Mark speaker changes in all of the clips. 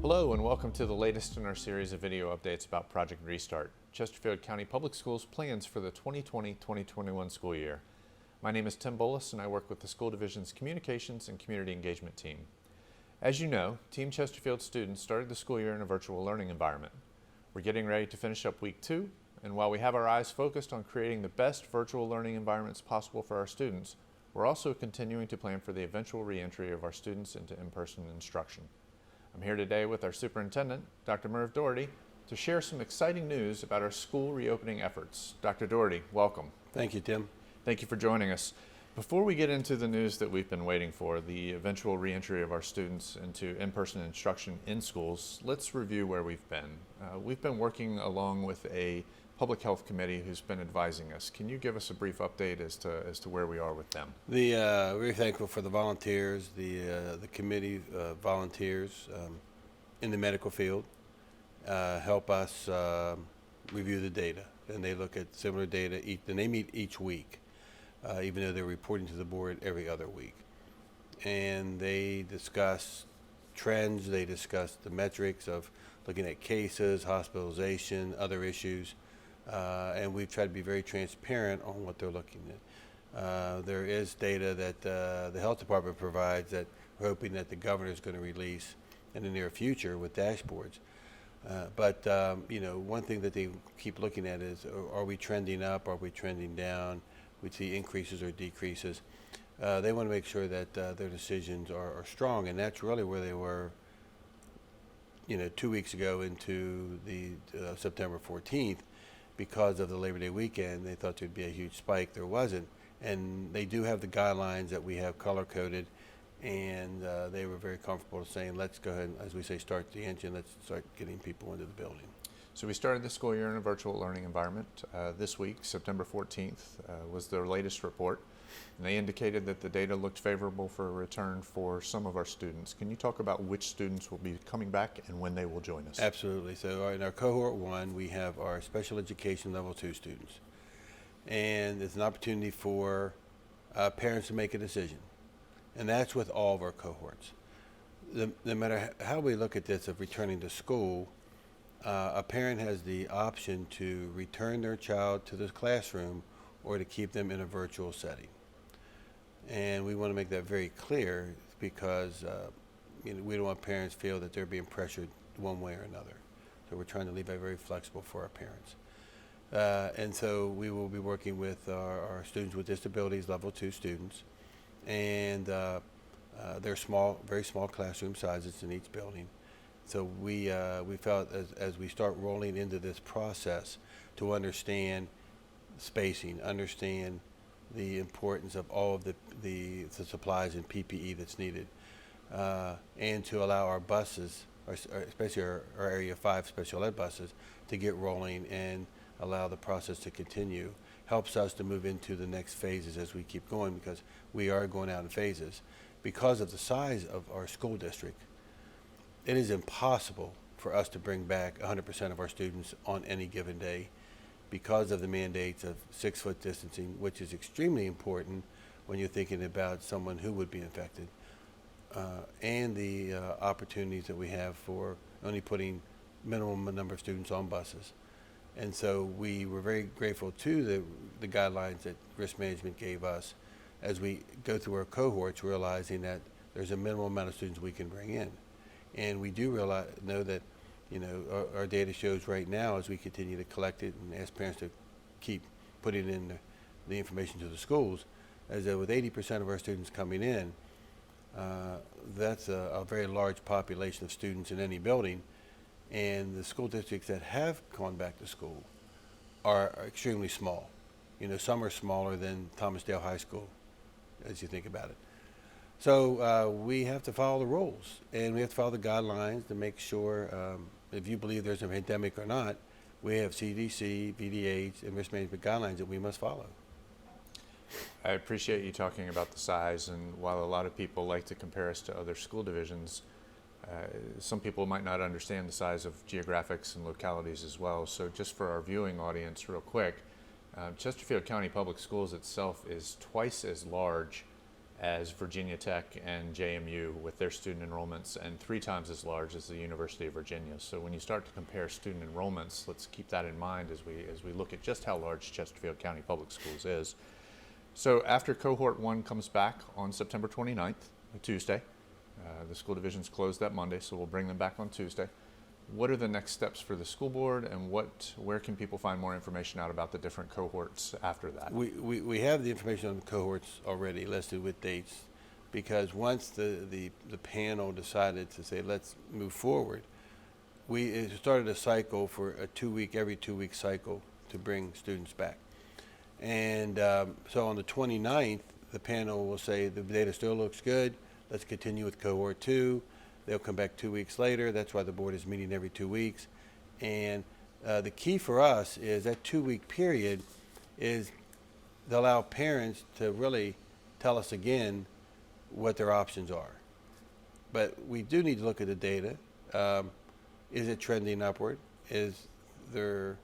Speaker 1: Hello and welcome to the latest in our series of video updates about Project Restart, Chesterfield County Public Schools plans for the 2020-2021 school year. My name is Tim Bolus and I work with the school division's communications and community engagement team. As you know, Team Chesterfield students started the school year in a virtual learning environment. We're getting ready to finish up week 2, and while we have our eyes focused on creating the best virtual learning environments possible for our students, we're also continuing to plan for the eventual re-entry of our students into in-person instruction. I'm here today with our superintendent, Dr. Merv Doherty, to share some exciting news about our school reopening efforts. Dr. Doherty, welcome.
Speaker 2: Thank you, Tim.
Speaker 1: Thank you for joining us. Before we get into the news that we've been waiting for, the eventual reentry of our students into in-person instruction in schools, let's review where we've been. We've been working along with a public health committee who's been advising us. Can you give us a brief update as to where we are with them?
Speaker 2: We're thankful for the volunteers, the committee volunteers in the medical field help us review the data, and they look at similar data, and they meet each week, even though they're reporting to the board every other week. And they discuss trends, they discuss the metrics of looking at cases, hospitalization, other issues. And we've tried to be very transparent on what they're looking at. There is data that the health department provides that we're hoping that the governor is going to release in the near future with dashboards. But one thing that they keep looking at is, are we trending up? Are we trending down? We see increases or decreases. They want to make sure that their decisions are strong, and that's really where they were 2 weeks ago into the September 14th. Because of the Labor Day weekend, they thought there'd be a huge spike. There wasn't. And they do have the guidelines that we have color-coded, and they were very comfortable saying, let's go ahead and, as we say, start the engine, let's start getting people into the building.
Speaker 1: So we started the school year in a virtual learning environment. This week, September 14th, was their latest report. And they indicated that the data looked favorable for a return for some of our students. Can you talk about which students will be coming back and when they will join us?
Speaker 2: Absolutely. So in our cohort 1, we have our special education level 2 students. And it's an opportunity for parents to make a decision. And that's with all of our cohorts. No matter how we look at this of returning to school, a parent has the option to return their child to the classroom or to keep them in a virtual setting. And we want to make that very clear because we don't want parents to feel that they're being pressured one way or another. So we're trying to leave it very flexible for our parents. And so we will be working with our students with disabilities, level 2 students. And they're small, very small classroom sizes in each building. So we felt as we start rolling into this process to understand spacing, understand the importance of all of the supplies and PPE that's needed, and to allow our buses, especially our Area 5 special ed buses, to get rolling and allow the process to continue, helps us to move into the next phases as we keep going, because we are going out in phases. Because of the size of our school district, it is impossible for us to bring back 100% of our students on any given day, because of the mandates of 6-foot distancing, which is extremely important when you're thinking about someone who would be infected, and the opportunities that we have for only putting minimum number of students on buses. And so we were very grateful to the guidelines that risk management gave us as we go through our cohorts, realizing that there's a minimum amount of students we can bring in. And we do know that our data shows right now, as we continue to collect it and ask parents to keep putting in the information to the schools, is that with 80% of our students coming in, that's a very large population of students in any building. And the school districts that have gone back to school are extremely small. Some are smaller than Thomasdale High School, as you think about it. So we have to follow the rules, and we have to follow the guidelines to make sure, if you believe there's a pandemic or not, we have CDC, VDH, and risk management guidelines that we must follow.
Speaker 1: I appreciate you talking about the size, and while a lot of people like to compare us to other school divisions, some people might not understand the size of geographics and localities as well. So just for our viewing audience real quick, Chesterfield County Public Schools itself is twice as large as Virginia Tech and JMU with their student enrollments, and 3 times as large as the University of Virginia. So when you start to compare student enrollments, let's keep that in mind as we look at just how large Chesterfield County Public Schools is. So after Cohort 1 comes back on September 29th, a Tuesday, the school division's closed that Monday, so we'll bring them back on Tuesday. What are the next steps for the school board, and where can people find more information out about the different cohorts after that?
Speaker 2: We have the information on the cohorts already listed with dates, because once the panel decided to say, let's move forward, it started a cycle for every 2 week cycle to bring students back. And so on the 29th, the panel will say the data still looks good, let's continue with cohort 2. They'll come back 2 weeks later. That's why the board is meeting every 2 weeks. And the key for us is that 2 week period is to allow parents to really tell us again what their options are. But we do need to look at the data. Is it trending upward? Is there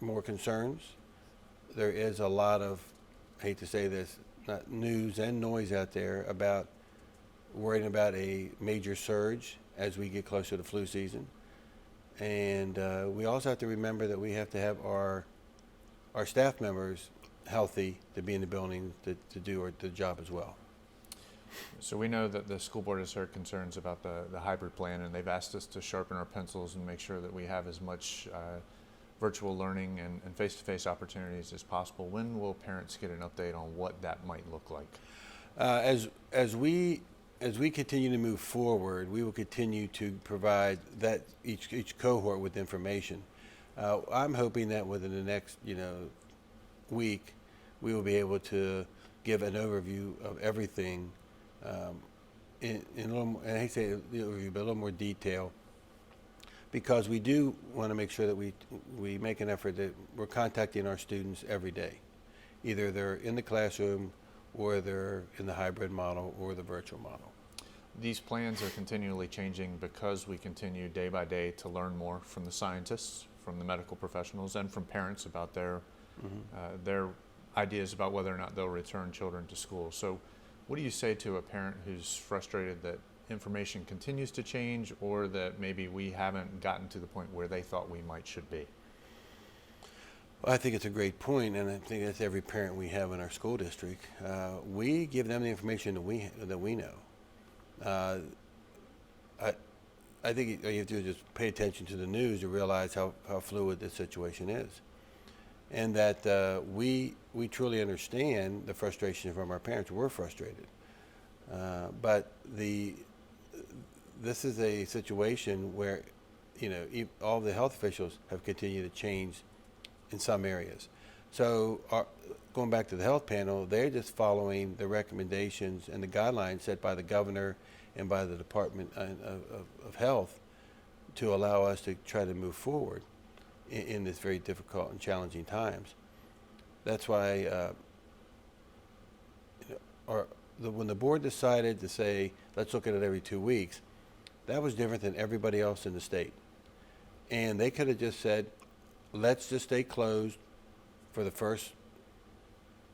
Speaker 2: more concerns? There is a lot of, I hate to say this, not news and noise out there about worrying about a major surge as we get closer to flu season. And we also have to remember that we have to have our staff members healthy to be in the building to do the job as well.
Speaker 1: So we know that the school board has heard concerns about the hybrid plan, and they've asked us to sharpen our pencils and make sure that we have as much virtual learning and face-to-face opportunities as possible. When will parents get an update on what that might look like? As we continue to move forward, we will continue to provide that each cohort with information. I'm hoping that within the next week, we will be able to give an overview of everything in a little more, and I hate to say the overview, but a little more detail, because we do want to make sure that we make an effort that we're contacting our students every day. Either they're in the classroom, or they're in the hybrid model or the virtual model. These plans are continually changing because we continue day by day to learn more from the scientists, from the medical professionals, and from parents about their ideas about whether or not they'll return children to school. So what do you say to a parent who's frustrated that information continues to change, or that maybe we haven't gotten to the point where they thought we should be? Well, I think it's a great point, and I think that's every parent we have in our school district. We give them the information that we know. I think you have to just pay attention to the news to realize how fluid the situation is, and that we truly understand the frustration from our parents. We're frustrated, but this is a situation where all the health officials have continued to change in some areas. So going back to the health panel, they're just following the recommendations and the guidelines set by the governor and by the Department of Health to allow us to try to move forward in this very difficult and challenging times. That's why when the board decided to say, let's look at it every 2 weeks, that was different than everybody else in the state. And they could have just said, let's just stay closed for the first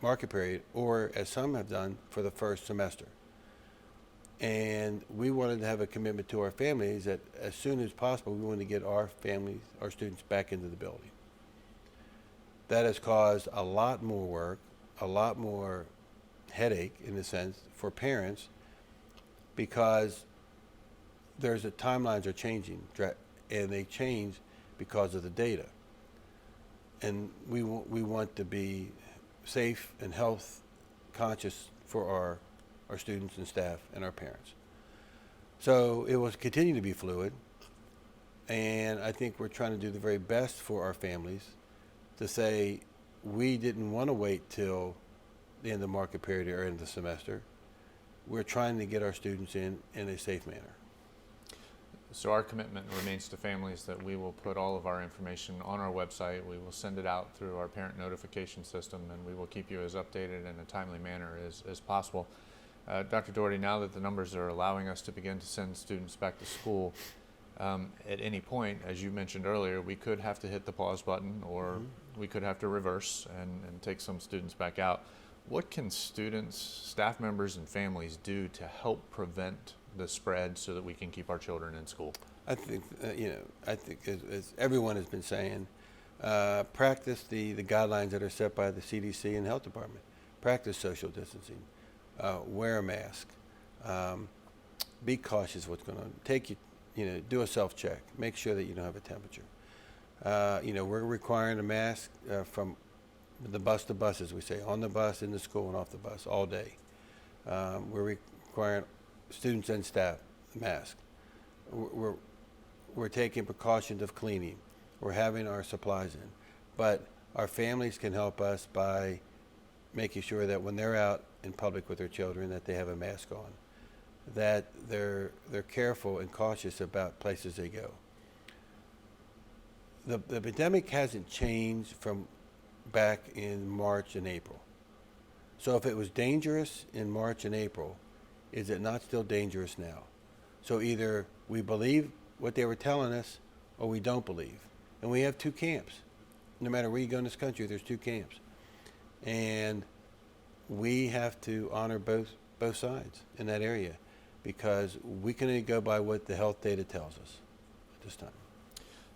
Speaker 1: market period, or as some have done, for the first semester. And we wanted to have a commitment to our families that as soon as possible, we wanted to get our families, our students back into the building. That has caused a lot more work, a lot more headache in a sense for parents, because the timelines are changing, and they change because of the data. And we want to be safe and health conscious for our students and staff and our parents. So it will continue to be fluid, and I think we're trying to do the very best for our families to say we didn't want to wait till the end of the market period or end of the semester. We're trying to get our students in a safe manner. So our commitment remains to families that we will put all of our information on our website. We will send it out through our parent notification system, and we will keep you as updated in a timely manner as possible. Dr. Doherty, now that the numbers are allowing us to begin to send students back to school, at any point, as you mentioned earlier, we could have to hit the pause button, or we could have to reverse and take some students back out. What can students, staff members, and families do to help prevent the spread so that we can keep our children in school?
Speaker 2: I think, I think as everyone has been saying, practice the guidelines that are set by the CDC and Health Department. Practice social distancing. Wear a mask. Be cautious what's going on. Do a self-check. Make sure that you don't have a temperature. We're requiring a mask from the bus to bus, as we say, on the bus, in the school, and off the bus all day. We're requiring students and staff masks. We're taking precautions of cleaning. We're having our supplies in. But our families can help us by making sure that when they're out in public with their children that they have a mask on, that they're careful and cautious about places they go. The epidemic hasn't changed from back in March and April. So if it was dangerous in March and April, is it not still dangerous now? So either we believe what they were telling us or we don't believe. And we have two camps. No matter where you go in this country, there's two camps. And we have to honor both sides in that area, because we can only go by what the health data tells us at this time.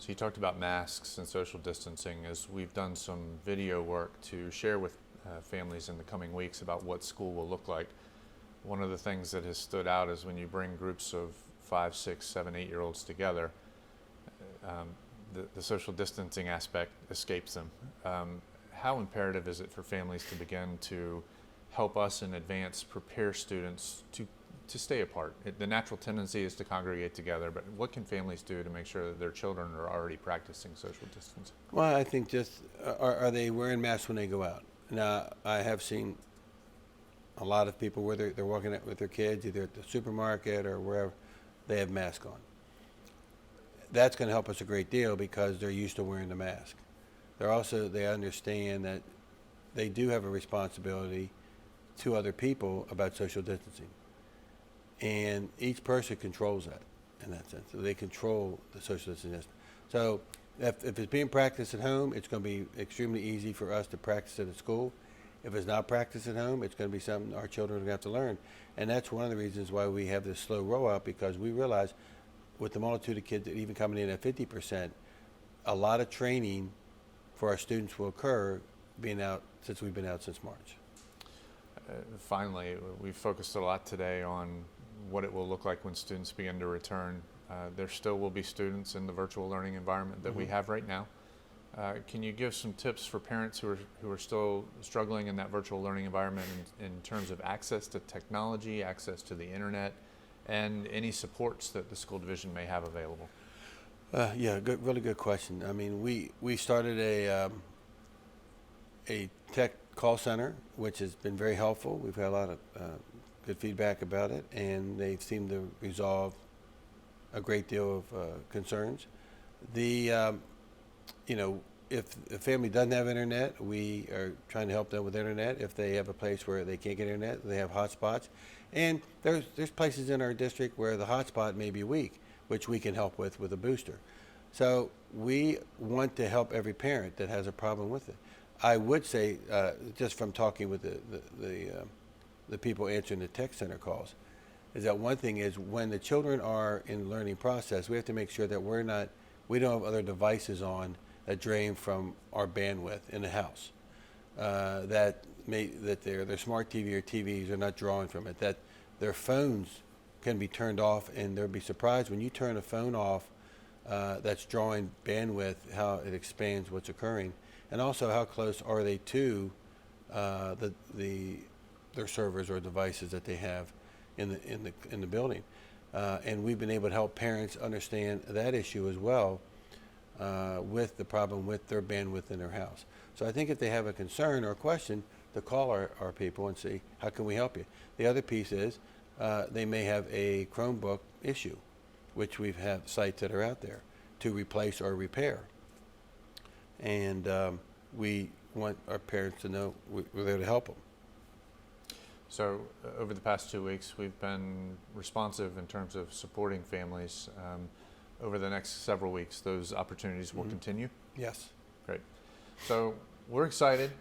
Speaker 1: So you talked about masks and social distancing. As we've done some video work to share with families in the coming weeks about what school will look like, one of the things that has stood out is when you bring groups of 5, 6, 7, 8-year-olds together, the social distancing aspect escapes them. How imperative is it for families to begin to help us in advance prepare students to stay apart? The natural tendency is to congregate together, but what can families do to make sure that their children are already practicing social distancing?
Speaker 2: Well, I think just, are they wearing masks when they go out? Now, I have seen a lot of people where they're walking out with their kids, either at the supermarket or wherever, they have masks on. That's going to help us a great deal because they're used to wearing the mask. They understand that they do have a responsibility to other people about social distancing. And each person controls that in that sense. So they control the social distancing. So if it's being practiced at home, it's going to be extremely easy for us to practice it at school. If it's not practiced at home, it's going to be something our children are going to have to learn. And that's one of the reasons why we have this slow rollout, because we realize with the multitude of kids that even coming in at 50%, a lot of training for our students will occur being out since we've been out since March.
Speaker 1: Finally, we've focused a lot today on what it will look like when students begin to return. There still will be students in the virtual learning environment that we have right now. Can you give some tips for parents who are still struggling in that virtual learning environment in terms of access to technology, access to the internet, and any supports that the school division may have available?
Speaker 2: Yeah, really good question. I mean, we started a tech call center, which has been very helpful. We've had a lot of good feedback about it, and they seem to resolve a great deal of concerns. If a family doesn't have internet, we are trying to help them with internet. If they have a place where they can't get internet, they have hotspots. And there's places in our district where the hotspot may be weak, which we can help with a booster. So we want to help every parent that has a problem with it. I would say, just from talking with the people answering the tech center calls, is that one thing is when the children are in the learning process, we have to make sure that we don't have other devices on that drain from our bandwidth in the house. That their smart TV or TVs are not drawing from it. That their phones can be turned off, and they'll be surprised when you turn a phone off that's drawing bandwidth, how it expands what's occurring, and also how close are they to their servers or devices that they have in the building. And we've been able to help parents understand that issue as well with the problem with their bandwidth in their house. So I think if they have a concern or a question, to call our people and see, how can we help you? The other piece is they may have a Chromebook issue, which we've had sites that are out there to replace or repair. And we want our parents to know we're there to help them.
Speaker 1: So over the past 2 weeks, we've been responsive in terms of supporting families. Over the next several weeks, those opportunities will continue?
Speaker 2: Yes.
Speaker 1: Great. So we're excited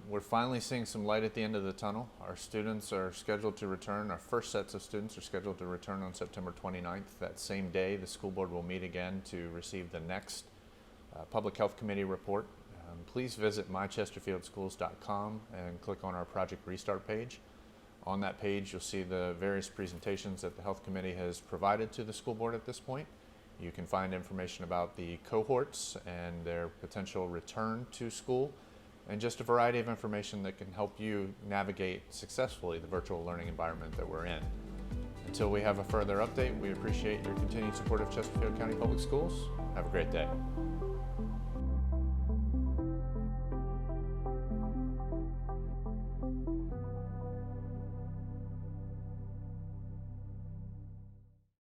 Speaker 1: We're finally seeing some light at the end of the tunnel. Our students are scheduled to return, our first sets of students are scheduled to return on September 29th. That same day, the school board will meet again to receive the next Public Health Committee report. Please visit mychesterfieldschools.com and click on our Project Restart page. On that page, you'll see the various presentations that the Health Committee has provided to the school board at this point. You can find information about the cohorts and their potential return to school, and just a variety of information that can help you navigate successfully the virtual learning environment that we're in. Until we have a further update, we appreciate your continued support of Chesterfield County Public Schools. Have a great day.